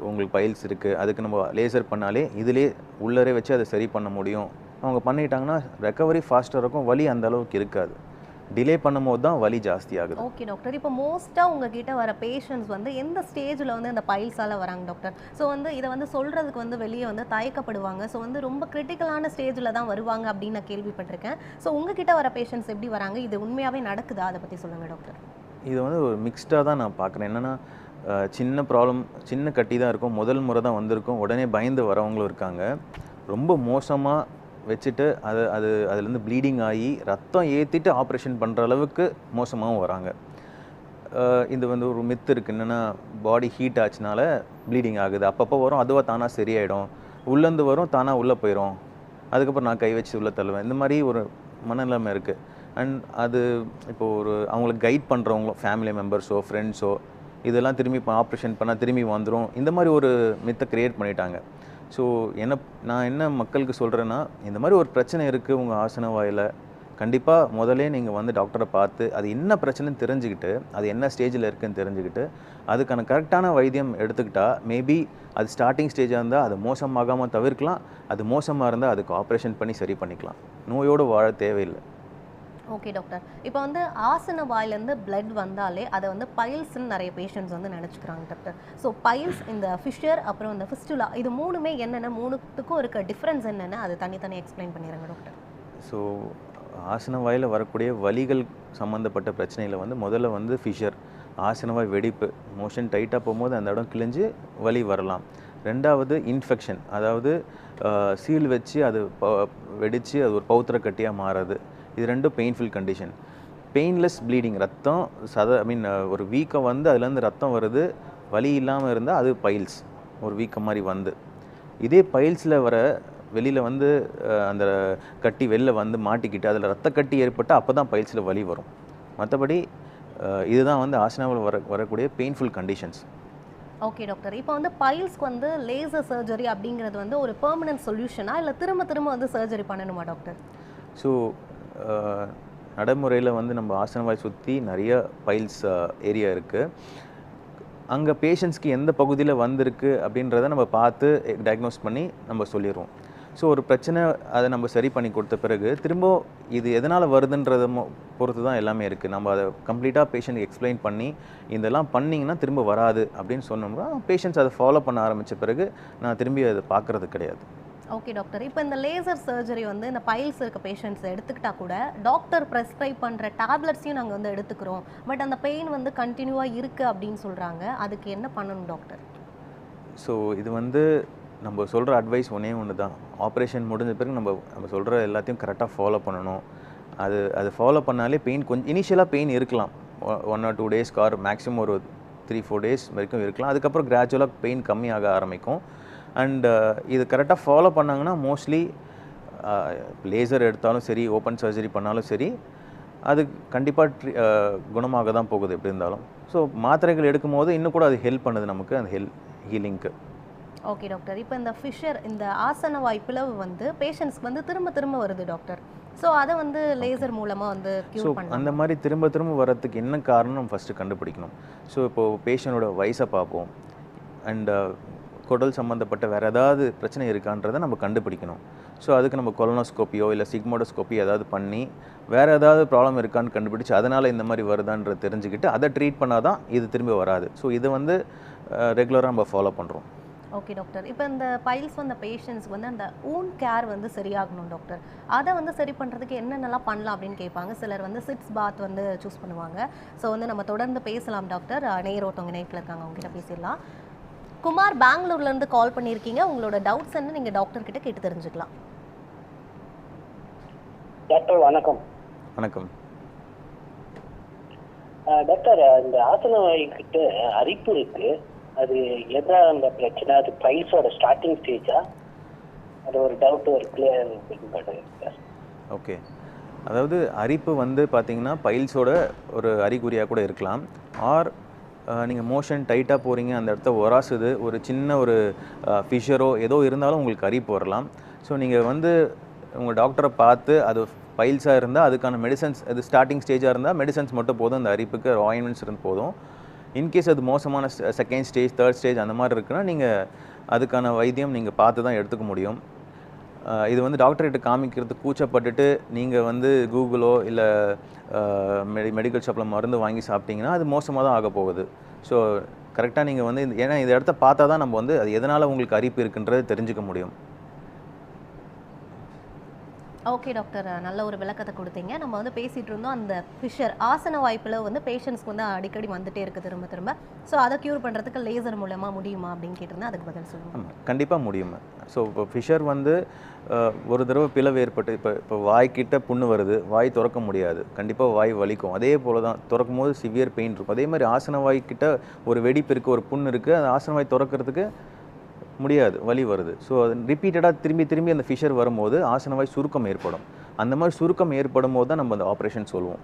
உங்களுக்கு பைல்ஸ் இருக்குது, அதுக்கு நம்ம லேசர் பண்ணாலே இதிலே உள்ளரே வச்சு அதை சரி பண்ண முடியும். அவங்க பண்ணிட்டாங்கன்னா ரெக்கவரி ஃபாஸ்ட்டாக இருக்கும், வலி அந்த அளவுக்கு இருக்காது. டிலே பண்ணும்போது தான் வலி ஜாஸ்தி ஆகுது. ஓகே டாக்டர், இப்போ மோஸ்ட்டாக உங்ககிட்ட வர பேஷண்ட்ஸ் வந்து எந்த ஸ்டேஜில் வந்து இந்த பைல்ஸால் வராங்க டாக்டர்? ஸோ வந்து இதை வந்து சொல்கிறதுக்கு வந்து வெளியே வந்து தயக்கப்படுவாங்க. ஸோ வந்து ரொம்ப கிரிட்டிக்கலான ஸ்டேஜில் தான் வருவாங்க அப்படின்னு நான் கேள்விப்பட்டிருக்கேன். ஸோ உங்ககிட்ட வர பேஷண்ட்ஸ் எப்படி வராங்க, இது உண்மையாகவே நடக்குதா, அதை பற்றி சொல்லுங்கள் டாக்டர். இது வந்து ஒரு மிக்ஸ்டாக தான் நான் பார்க்குறேன். என்னென்னா சின்ன ப்ராப்ளம், சின்ன கட்டி தான் இருக்கும், முதல் முறை தான் வந்திருக்கும், உடனே பயந்து வரவங்களும் இருக்காங்க. ரொம்ப மோசமாக வச்சுட்டு அதுலேருந்து ப்ளீடிங் ஆகி ரத்தம் ஏற்றிட்டு ஆப்ரேஷன் பண்ணுற அளவுக்கு மோசமாகவும் வராங்க. இது வந்து ஒரு மித்து இருக்குது, என்னென்னா பாடி ஹீட் ஆச்சுனால ப்ளீடிங் ஆகுது, அப்பப்போ வரும், அதுவாக தானாக சரியாயிடும், உள்ளேருந்து வரும் தானாக உள்ளே போயிடும், அதுக்கப்புறம் நான் கை வச்சு உள்ளே தள்ளுவேன், இந்த மாதிரி ஒரு மனநிலைமை இருக்குது. அண்ட் அது இப்போது அவங்களுக்கு கைட் பண்ணுறவங்களும் ஃபேமிலி மெம்பர்ஸோ ஃப்ரெண்ட்ஸோ இதெல்லாம் திரும்பி இப்போ ஆப்ரேஷன் பண்ணால் திரும்பி வந்துடும், இந்த மாதிரி ஒரு மித்தை க்ரியேட் பண்ணிட்டாங்க. ஸோ நான் என்ன மக்களுக்கு சொல்கிறேன்னா, இந்த மாதிரி ஒரு பிரச்சனை இருக்குது உங்கள் ஆசன வாயில், கண்டிப்பாக முதலே நீங்கள் வந்து டாக்டரை பார்த்து அது என்ன பிரச்சனைன்னு தெரிஞ்சுக்கிட்டு, அது என்ன ஸ்டேஜில் இருக்குதுன்னு தெரிஞ்சுக்கிட்டு அதுக்கான கரெக்டான வைத்தியம் எடுத்துக்கிட்டால் மேபி அது ஸ்டார்டிங் ஸ்டேஜாக இருந்தால் அது மோசமாகாமல் தவிர்க்கலாம், அது மோசமாக இருந்தால் அதுக்கு ஆப்ரேஷன் பண்ணி சரி பண்ணிக்கலாம், நோயோடு வாழ தேவையில்லை. ஓகே டாக்டர், இப்போ வந்து ஆசன வாயிலேருந்து பிளட் வந்தாலே அதை வந்து பைல்ஸ்ன்னு நிறைய பேஷண்ட்ஸ் வந்து நினச்சிக்கிறாங்க டாக்டர். ஸோ பைல்ஸ், இந்த ஃபிஷர், அப்புறம் இந்த ஃபிஸ்டுலா, இது மூணுமே என்னென்ன, மூணுத்துக்கும் இருக்க டிஃப்ரென்ஸ் என்னென்ன, அது தனித்தனி எக்ஸ்பிளைன் பண்ணிடுங்க டாக்டர். ஸோ ஆசன வாயில் வரக்கூடிய வலிகள் சம்மந்தப்பட்ட பிரச்சனையில் வந்து முதல்ல வந்து ஃபிஷர், ஆசனவாய் வெடிப்பு, மோஷன் டைட்டாக போகும்போது அந்த இடம் கிழிஞ்சு வலி வரலாம். ரெண்டாவது இன்ஃபெக்ஷன், அதாவது சீல் வச்சு அது வெடித்து அது ஒரு பௌத்திர கட்டியாக மாறுறது, இது ரெண்டும் பெயின்ஃபுல் கண்டிஷன். பெயின்லெஸ் ப்ளீடிங், ரத்தம் ஒரு வீக்கம் வந்து அதுலேருந்து ரத்தம் வருது, வலி இல்லாமல் இருந்தால் அது பைல்ஸ், ஒரு வீக்கம் மாதிரி வந்து. இதே பைல்ஸில் வர வெளியில் வந்து அந்த கட்டி வெளில வந்து மாட்டிக்கிட்டு அதில் ரத்த கட்டி ஏற்பட்டு அப்போ தான் பைல்ஸில் வலி வரும். மற்றபடி இதுதான் வந்து ஆசனாவில் வரக்கூடிய பெயின்ஃபுல் கண்டிஷன்ஸ். ஓகே டாக்டர், இப்போ வந்து பைல்ஸ்க்கு வந்து லேசர் சர்ஜரி அப்படிங்கிறது வந்து ஒரு பெர்மனன்ட் சொல்யூஷனா, இல்லை திரும்ப வந்து சர்ஜரி பண்ணணுமா டாக்டர்? ஸோ நடைமுறையில் வந்து நம்ம ஆசனவாய் சுற்றி நிறைய பைல்ஸ் ஏரியா இருக்குது. அங்கே பேஷண்ட்ஸ்க்கு எந்த பகுதியில் வந்திருக்கு அப்படின்றத நம்ம பார்த்து டயக்னோஸ் பண்ணி நம்ம சொல்லிடுவோம். ஸோ ஒரு பிரச்சனை அதை நம்ம சரி பண்ணி கொடுத்த பிறகு திரும்ப இது எதனால் வருதுன்றத பொறுத்து தான் எல்லாமே இருக்குது. நம்ம அதை கம்ப்ளீட்டாக பேஷண்ட்டுக்கு எக்ஸ்பிளைன் பண்ணி இதெல்லாம் பண்ணிங்கன்னா திரும்ப வராது அப்படின்னு சொன்னோம்னா பேஷண்ட்ஸ் அதை ஃபாலோ பண்ண ஆரம்பித்த பிறகு நான் திரும்பி அதை பார்க்குறது கிடையாது. ஓகே டாக்டர், இப்போ இந்த லேசர் சர்ஜரி வந்து இந்த பைல்ஸ் இருக்க பேஷண்ட்ஸ் எடுத்துக்கிட்டால் கூட டாக்டர் ப்ரெஸ்கிரைப் பண்ணுற டேப்லெட்ஸையும் நாங்கள் வந்து எடுத்துக்கிறோம், பட் அந்த பெயின் வந்து கண்டினியூவாக இருக்குது அப்படின்னு சொல்கிறாங்க, அதுக்கு என்ன பண்ணணும் டாக்டர்? ஸோ இது வந்து நம்ம சொல்கிற அட்வைஸ் ஒன்று தான், ஆப்ரேஷன் முடிஞ்ச பிறகு நம்ம சொல்கிற எல்லாத்தையும் கரெக்டாக ஃபாலோ பண்ணணும். அது ஃபாலோ பண்ணாலே பெயின் கொஞ்சம் இனிஷியலாக பெயின் இருக்கலாம், 1 or 2 days ஆர் மேக்ஸிமம் ஒரு 3-4 days வரைக்கும் இருக்கலாம். அதுக்கப்புறம் கிராஜுவலாக பெயின் கம்மியாக ஆரம்பிக்கும். அண்ட் இது கரெக்டாக ஃபாலோ பண்ணாங்கன்னா மோஸ்ட்லி லேசர் எடுத்தாலும் சரி, ஓப்பன் சர்ஜரி பண்ணாலும் சரி, அது கண்டிப்பாக குணமாக தான் போகுது எப்படி இருந்தாலும். ஸோ மாத்திரைகள் எடுக்கும்போது இன்னும் கூட அது ஹெல்ப் பண்ணுது நமக்கு அந்த ஹீலிங்க்கு. Okay doctor. இப்போ இந்த ஃபிஷர், இந்த ஆசன வாய் பிளவு வந்து பேஷண்ட்ஸ்க்கு வந்து திரும்ப திரும்ப வருது டாக்டர். ஸோ அதை வந்து லேசர் மூலமாக வந்து ஸோ க்யூர் பண்ணலாம். அந்த மாதிரி திரும்ப திரும்ப வரத்துக்கு என்ன காரணம் நம்ம ஃபஸ்ட்டு கண்டுபிடிக்கணும். ஸோ இப்போது பேஷண்ட்டோட வயசை பார்ப்போம், அண்ட் குடல் சம்மந்தப்பட்ட வேறு ஏதாவது பிரச்சனை இருக்கான்றதை நம்ம கண்டுபிடிக்கணும். ஸோ அதுக்கு நம்ம கொலனோஸ்கோப்பியோ இல்லை சிக்மோடோஸ்கோப்பி ஏதாவது பண்ணி வேறு ஏதாவது ப்ராப்ளம் இருக்கான்னு கண்டுபிடிச்சி அதனால் இந்த மாதிரி வருதான்ற தெரிஞ்சுக்கிட்டு அதை ட்ரீட் பண்ணால் தான் இது திரும்பி வராது. ஸோ இது வந்து ரெகுலராக நம்ம ஃபாலோ பண்ணுறோம். Okay doctor. இப்போ இந்த பைல்ஸ் வந்த பேஷண்ட்ஸ்க்கு வந்து அந்த ஓன் கேர் வந்து சரியாகணும் டாக்டர். அதை வந்து சரி பண்ணுறதுக்கு என்னென்னலாம் பண்ணலாம் அப்படின்னு கேட்பாங்க. சிலர் வந்து சிட்ஸ் பாத் வந்து சூஸ் பண்ணுவாங்க. ஸோ வந்து நம்ம தொடர்ந்து பேசலாம் டாக்டர். நேரோட்டவங்க இணைப்பில் இருக்காங்க, அவங்ககிட்ட பேசிடலாம். குமார் பெங்களூர்லேருந்து கால் பண்ணியிருக்கீங்க. உங்களோட டவுட்ஸ் என்ன நீங்கள் டாக்டர் கிட்ட கேட்டு தெரிஞ்சுக்கலாம். டாக்டர் வணக்கம். வணக்கம் டாக்டர், இந்த ஆசன வாய்க்கிட்ட அரிப்பு இருக்கு, அது எதா அந்த பிரச்சனை? அது பைல்ஸோட ஸ்டார்டிங் ஸ்டேஜா? அது ஒரு டவுட், ஒரு கிளியர் சார். ஓகே, அதாவது அரிப்பு வந்து பார்த்தீங்கன்னா பைல்ஸோட ஒரு அறிகுறியாக கூட இருக்கலாம். ஆர் நீங்கள் மோஷன் டைட்டாக போகிறீங்க, அந்த இடத்த உராசுது, ஒரு சின்ன ஒரு ஃபிஷரோ ஏதோ இருந்தாலும் உங்களுக்கு அரிப்பு வரலாம். ஸோ நீங்கள் வந்து உங்கள் டாக்டரை பார்த்து அது பைல்ஸாக இருந்தால் அதுக்கான மெடிசன்ஸ், அது ஸ்டார்டிங் ஸ்டேஜாக இருந்தால் மெடிசன்ஸ் மட்டும் போதும், அந்த அரிப்புக்கு ஆயின்மெண்ட்ஸ் இருந்து போதும். இன்கேஸ் அது மோசமான செகண்ட் ஸ்டேஜ், தேர்ட் ஸ்டேஜ் அந்த மாதிரி இருக்குன்னா நீங்கள் அதுக்கான வைத்தியம் நீங்கள் பார்த்து தான் எடுத்துக்க முடியும். இது வந்து டாக்டர்கிட்ட காமிக்கிறதுக்கு கூச்சப்பட்டுட்டு நீங்கள் வந்து கூகுளோ இல்லை மெடிக்கல் ஷாப்பில் மருந்து வாங்கி சாப்பிட்டீங்கன்னா அது மோசமாக தான் ஆக போகுது. ஸோ கரெக்டாக நீங்கள் வந்து ஏன்னா இந்த இடத்த பார்த்தா தான் நம்ம வந்து அது எதனால் உங்களுக்கு அரிப்பு இருக்குன்றது தெரிஞ்சுக்க முடியும். ஓகே டாக்டர், நல்ல ஒரு விளக்கத்தை கொடுத்தீங்க. நம்ம வந்து பேசிகிட்டு இருந்தோம் அந்த ஃபிஷர் ஆசன வாய்ப்பில் வந்து பேஷண்ட்ஸ்க்கு வந்து அடிக்கடி வந்துட்டே இருக்குது திரும்ப திரும்ப. ஸோ அதை க்யூர் பண்ணுறதுக்கு லேசர் மூலமாக முடியுமா அப்படின்னு கேட்டிருந்தேன், அதுக்கு பதில் சொல்லுங்கள். ஆமாம், கண்டிப்பாக முடியும். ஸோ இப்போ ஃபிஷர் வந்து ஒரு தடவை பிளவு ஏற்பட்டு இப்போ வாய்க்கிட்ட புண்ணு வருது, வாய் திறக்க முடியாது, கண்டிப்பாக வாய் வலிக்கும். அதே போல் தான் திறக்கும் போது சிவியர் பெயின் இருக்கும். அதே மாதிரி ஆசன வாய்க்கிட்ட ஒரு வெடிப்பு இருக்குது, ஒரு புண்ணு இருக்குது, அந்த ஆசன வாய் திறக்கிறதுக்கு முடியாது, வலி வருது. ஸோ அது ரிப்பீட்டடாக திரும்பி திரும்பி அந்த ஃபிஷர் வரும்போது ஆசனவாய் சுருக்கம் ஏற்படும். அந்த மாதிரி சுருக்கம் ஏற்படும் போது தான் நம்ம அந்த ஆப்ரேஷன் சொல்லுவோம்,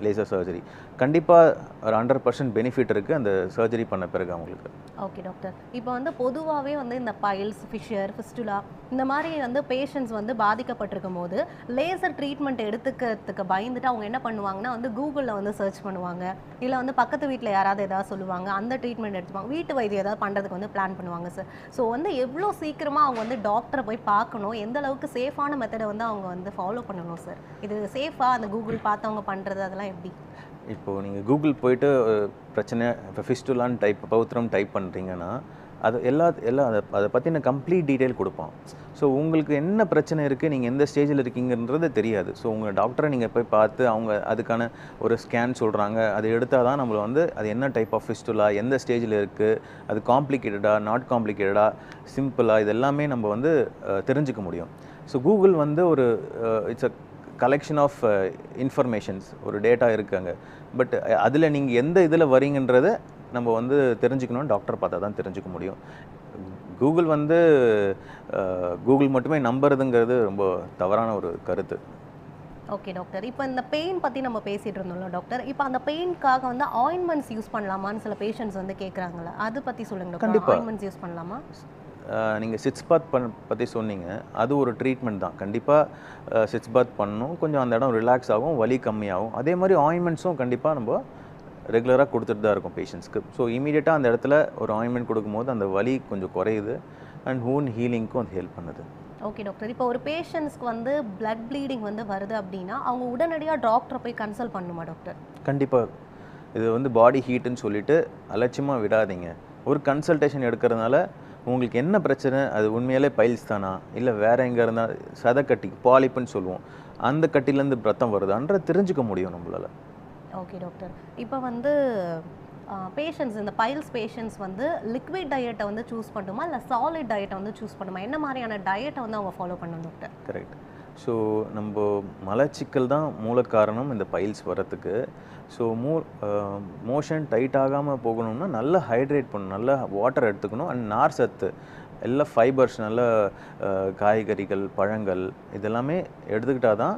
லேசர் சர்ஜரி. கண்டிப்பாக ஒரு 100% பெனிஃபிட் இருக்குது அந்த சர்ஜரி பண்ண பிறகு அவங்களுக்கு. ஓகே டாக்டர், இப்போ வந்து பொதுவாகவே வந்து இந்த பைல்ஸ், ஃபிஷர், ஃபிஸ்டுலா இந்த மாதிரி வந்து பேஷண்ட்ஸ் வந்து பாதிக்கப்பட்டிருக்கும் போது லேசர் ட்ரீட்மெண்ட் எடுத்துக்கிறதுக்கு பயந்துட்டு அவங்க என்ன பண்ணுவாங்கன்னா வந்து கூகுளில் வந்து சர்ச் பண்ணுவாங்க, இல்லை வந்து பக்கத்து வீட்டில் யாராவது ஏதாவது சொல்லுவாங்க, அந்த ட்ரீட்மெண்ட் எடுத்துப்பாங்க, வீட்டு வைத்தியம் ஏதாவது பண்ணுறதுக்கு வந்து பிளான் பண்ணுவாங்க சார். ஸோ வந்து எவ்வளோ சீக்கிரமாக அவங்க வந்து டாக்டரை போய் பார்க்கணும், எந்த அளவுக்கு சேஃபான மெத்தடை வந்து அவங்க வந்து ஃபாலோ பண்ணணும் சார்? இது சேஃபாக அந்த கூகுள் பார்த்து அவங்க பண்ணுறது அதெல்லாம் எப்படி? இப்போது நீங்கள் கூகுள் போயிட்டு பிரச்சனை இப்போ ஃபிஸ்டுலான்னு பௌத்திரம் டைப் பண்ணுறீங்கன்னா அது அதை பற்றின கம்ப்ளீட் டீட்டெயில் கொடுப்பான். ஸோ உங்களுக்கு என்ன பிரச்சனை இருக்குது, நீங்கள் எந்த ஸ்டேஜில் இருக்கீங்கன்றது தெரியாது. ஸோ உங்கள் டாக்டரை நீங்கள் போய் பார்த்து அவங்க அதுக்கான ஒரு ஸ்கேன் சொல்கிறாங்க, அது எடுத்தால் தான் நம்மளை வந்து அது என்ன டைப் ஆஃப் ஃபிஸ்டுலா, எந்த ஸ்டேஜில் இருக்குது, அது காம்ப்ளிகேட்டடா, நாட் காம்ப்ளிகேட்டடா, சிம்பிளாக, இது எல்லாமே நம்ம வந்து தெரிஞ்சுக்க முடியும். ஸோ கூகுள் வந்து ஒரு it's a collection of informations, ஒரு டேட்டா இருக்காங்க. பட் அதில் நீங்கள் எந்த இதில் வரீங்கன்றதை நம்ம வந்து தெரிஞ்சுக்கணும், டாக்டர் பார்த்தா தான் தெரிஞ்சுக்க முடியும். கூகுள் வந்து கூகுள் மட்டுமே நம்புறதுங்கிறது ரொம்ப தவறான ஒரு கருத்து. ஓகே டாக்டர், இப்போ இந்த பெயின் பற்றி நம்ம பேசிகிட்டு இருந்தோம்ல டாக்டர், இப்போ அந்த பெயின்காக வந்து ஆயின்மெண்ட்ஸ் யூஸ் பண்ணலாமான்னு சில பேஷண்ட்ஸ் வந்து கேட்குறாங்களா, அதை பற்றி சொல்லுங்கள் டாக்டர். கண்டிப்பாக ஆயின்மெண்ட்ஸ் யூஸ் பண்ணலாமா? நீங்கள் சிட்ஸ் பாத் பற்றி சொன்னீங்க, அது ஒரு ட்ரீட்மெண்ட் தான். கண்டிப்பாக சிட்ஸ் பாத் பண்ணணும், கொஞ்சம் அந்த இடம் ரிலாக்ஸ் ஆகும், வலி கம்மியாகும். அதே மாதிரி ஆயின்மெண்ட்ஸும் கண்டிப்பாக நம்ம ரெகுலராக கொடுத்துட்டு தான் இருக்கும் பேஷண்ட்ஸ்க்கு. ஸோ இமீடியட்டாக அந்த இடத்துல ஒரு ஆயின்மெண்ட் கொடுக்கும்போது அந்த வலி கொஞ்சம் குறையுது, அண்ட் ஹூன் ஹீலிங்க்கும் அது ஹெல்ப் பண்ணுது. ஓகே டாக்டர், இப்போ ஒரு பேஷண்ட்ஸ்க்கு வந்து பிளட் ப்ளீடிங் வந்து வருது அப்படின்னா அவங்க உடனடியாக டாக்டரை போய் கன்சல்ட் பண்ணுமா டாக்டர்? கண்டிப்பாக. இது வந்து பாடி ஹீட்டுன்னு சொல்லிட்டு அலட்சியமாக விடாதீங்க. ஒரு கன்சல்டேஷன் எடுக்கிறதுனால உங்களுக்கு என்ன பிரச்சனை, அது உண்மையிலே பைல்ஸ் தானா, இல்லை வேறு எங்கே இருந்தால் சதைக்கட்டி, பாலிப்புன்னு சொல்லுவோம், அந்த கட்டிலேருந்து ரத்தம் வருதான்ற தெரிஞ்சுக்க முடியும் நம்மளால். ஓகே டாக்டர், இப்போ வந்து பேஷண்ட்ஸ், இந்த பைல்ஸ் பேஷண்ட்ஸ் வந்து லிக்விட் டயட்டை வந்து சூஸ் பண்ணுமா இல்லை சாலிட் டயட்டை வந்து சூஸ் பண்ணுமா? என்ன மாதிரியான டயட்டை வந்து அவங்க ஃபாலோ பண்ணணும் டாக்டர்? கரெக்ட். ஸோ நம்ம மலச்சிக்கல் தான் மூல காரணம் இந்த பைல்ஸ் வரத்துக்கு. ஸோ மோஷன் டைட் ஆகாமல் போகணும்னா நல்லா ஹைட்ரேட் பண்ணணும், நல்லா வாட்டர் எடுத்துக்கணும், அண்ட் நார் சத்து, எல்லா ஃபைபர்ஸ், நல்ல காய்கறிகள், பழங்கள் இதெல்லாமே எடுத்துக்கிட்டால் தான்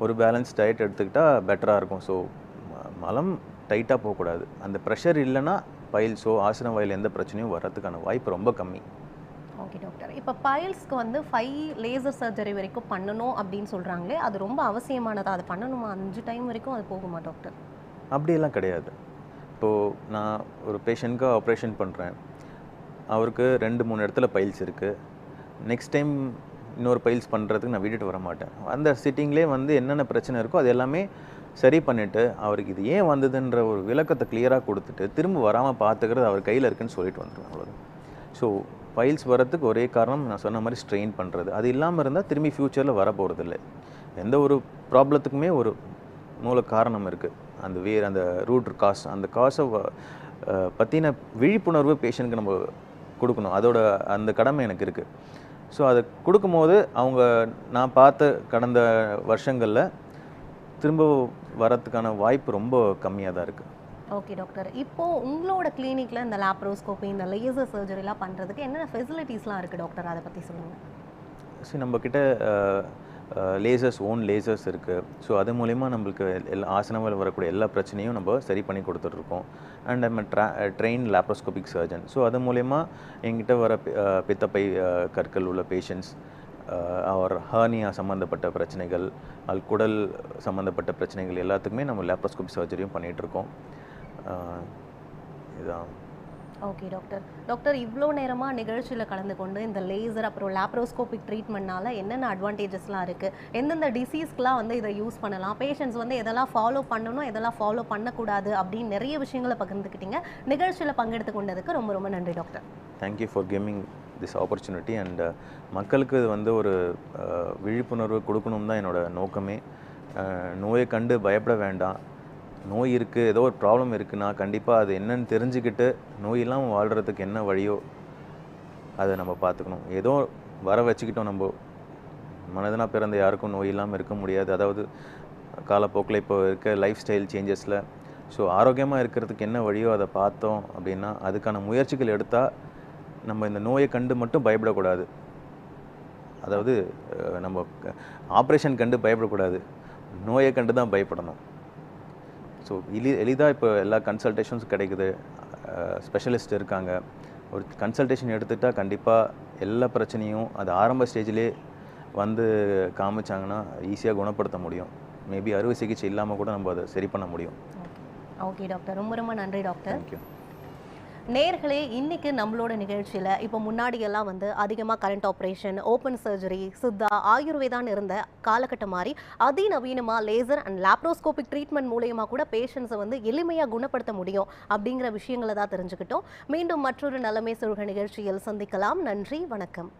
ஒரு பேலன்ஸ் டயட் எடுத்துக்கிட்டால் பெட்டராக இருக்கும். ஸோ மலம் டைட்டாக போகக்கூடாது. அந்த ப்ரெஷர் இல்லைன்னா பைல்ஸோ ஆசன வாயில் எந்த பிரச்சனையும் வர்றதுக்கான வாய்ப்பு ரொம்ப கம்மி. ஓகே டாக்டர், இப்போ பைல்ஸ்க்கு வந்து 5 லேசர் சர்ஜரி வரைக்கும் பண்ணணும் அப்படின்னு சொல்கிறாங்களே, அது ரொம்ப அவசியமானதா? அது பண்ணணுமா? 5 டைம் வரைக்கும் அது போகுமா டாக்டர்? அப்படியெல்லாம் கிடையாது. இப்போது நான் ஒரு பேஷண்ட்க்கு ஆப்ரேஷன் பண்ணுறேன், அவருக்கு 2-3 இடத்துல பைல்ஸ் இருக்குது. நெக்ஸ்ட் டைம் இன்னொரு பைல்ஸ் பண்ணுறதுக்கு நான் விட்டுட்டு வர மாட்டேன். அந்த சிட்டிங்லேயே வந்து என்னென்ன பிரச்சனை இருக்கோ அது எல்லாமே சரி பண்ணிவிட்டு அவருக்கு இது ஏன் வந்ததுன்ற ஒரு விளக்கத்தை கிளியராக கொடுத்துட்டு திரும்ப வராமல் பார்த்துக்கிறது அவர் கையில் இருக்குன்னு சொல்லிட்டு வந்துடுவேன். அவ்வளோதான். ஸோ பைல்ஸ் வரத்துக்கு ஒரே காரணம் நான் சொன்ன மாதிரி ஸ்ட்ரெயின் பண்ணுறது. அது இல்லாமல் இருந்தால் திரும்பி ஃப்யூச்சரில் வர போகிறதில்லை. எந்த ஒரு ப்ராப்ளத்துக்குமே ஒரு மூல காரணம் இருக்குது. அந்த ரூட் காஸ், அந்த காசை பற்றின விழிப்புணர்வு பேஷண்ட்டுக்கு நம்ம கொடுக்கணும். அந்த கடமை எனக்கு இருக்குது. ஸோ அதை கொடுக்கும்போது அவங்க நான் பார்த்த கடந்த வருஷங்களில் திரும்ப வரத்துக்கான வாய்ப்பு ரொம்ப கம்மியாக தான் இருக்குது. ஓகே டாக்டர், இப்போது உங்களோட கிளினிக்கில் இந்த லேப்ரோஸ்கோபி, இந்த லேசர் சர்ஜரிலாம் பண்ணுறதுக்கு என்னென்ன ஃபெசிலிட்டிஸ்லாம் இருக்குது டாக்டர்? அதை பற்றி சொல்லுங்கள். சரி, நம்மக்கிட்ட ஓன் லேசர்ஸ் இருக்குது. ஸோ அது மூலிமா நம்மளுக்கு ஆசனவில் வரக்கூடிய எல்லா பிரச்சனையும் நம்ம சரி பண்ணி கொடுத்துட்ருக்கோம். அண்ட் நம்ம ட்ரெயின் லேப்ரோஸ்கோபிக் சர்ஜன். ஸோ அது மூலிமா எங்கிட்ட வர பித்தப்பை கற்கள் உள்ள பேஷண்ட்ஸ், அவர் ஹர்னியா சம்மந்தப்பட்ட பிரச்சனைகள், குடல் சம்மந்தப்பட்ட பிரச்சனைகள் எல்லாத்துக்குமே நம்ம லேப்ரோஸ்கோபி சர்ஜரியும் பண்ணிகிட்ருக்கோம். இதுதான். ஓகே டாக்டர், இவ்வளோ நேரமாக நிகழ்ச்சியில் கலந்து கொண்டு இந்த லேசர் அப்புறம் லேப்ரோஸ்கோபிக் ட்ரீட்மெண்ட்னால என்னென்ன அட்வான்டேஜஸ்லாம் இருக்குது, எந்தெந்த டிசீஸ்க்கெலாம் வந்து இதை யூஸ் பண்ணலாம், பேஷண்ட்ஸ் வந்து எதெல்லாம் ஃபாலோ பண்ணணும், எதெல்லாம் ஃபாலோ பண்ணக்கூடாது அப்படின்னு நிறைய விஷயங்களை பகிர்ந்துக்கிட்டீங்க. நிகழ்ச்சியில் பங்கெடுத்து கொண்டதுக்கு ரொம்ப ரொம்ப நன்றி doctor. Thank you for giving this opportunity. And மக்களுக்கு இது வந்து ஒரு விழிப்புணர்வு கொடுக்கணும் தான் என்னோட நோக்கமே. நோயை கண்டு பயப்பட வேண்டாம். நோய் இருக்குது, ஏதோ ஒரு ப்ராப்ளம் இருக்குன்னா கண்டிப்பாக அது என்னன்னு தெரிஞ்சுக்கிட்டு நோய் இல்லாமல் வாழ்கிறதுக்கு என்ன வழியோ அதை நம்ம பார்த்துக்கணும். ஏதோ வர வச்சுக்கிட்டோம், நம்ம மனிதனாக பிறந்த யாருக்கும் நோய் இல்லாமல் இருக்க முடியாது. அதாவது காலப்போக்கில் இப்போ இருக்க லைஃப் ஸ்டைல் சேஞ்சஸில் ஸோ ஆரோக்கியமாக இருக்கிறதுக்கு என்ன வழியோ அதை பார்த்தோம் அப்படின்னா அதுக்கான முயற்சிகள் எடுத்தால் நம்ம இந்த நோயை கண்டு மட்டும் பயப்படக்கூடாது. அதாவது நம்ம ஆப்ரேஷன் கண்டு பயப்படக்கூடாது, நோயை கண்டு தான் பயப்படணும். ஸோ எளிதாக இப்போ எல்லா கன்சல்டேஷன்ஸ் கிடைக்குது, ஸ்பெஷலிஸ்ட் இருக்காங்க. ஒரு கன்சல்டேஷன் எடுத்துகிட்டால் கண்டிப்பாக எல்லா பிரச்சனையும் அது ஆரம்ப ஸ்டேஜிலே வந்து காமிச்சாங்கன்னா ஈஸியாக குணப்படுத்த முடியும். மேபி அறுவை சிகிச்சை இல்லாமல் கூட நம்ம அதை சரி பண்ண முடியும். ஓகே டாக்டர், ரொம்ப ரொம்ப நன்றி டாக்டர். தேங்க்யூ. நேர்களே, இன்னைக்கு நம்மளோட நிகழ்ச்சியில் இப்போ முன்னாடியெல்லாம் வந்து அதிகமாக current operation, open surgery, Siddha, ஆயுர்வேதான் இருந்த காலகட்டம் மாதிரி அதிநவீனமாக லேசர் அண்ட் லேப்ரோஸ்கோபிக் ட்ரீட்மெண்ட் மூலயமா கூட பேஷண்ட்ஸை வந்து எளிமையாக குணப்படுத்த முடியும் அப்படிங்கிற விஷயங்களை தான் தெரிஞ்சுக்கிட்டோம். மீண்டும் மற்றொரு நலமே சொல்க நிகழ்ச்சியில் சந்திக்கலாம். நன்றி, வணக்கம்.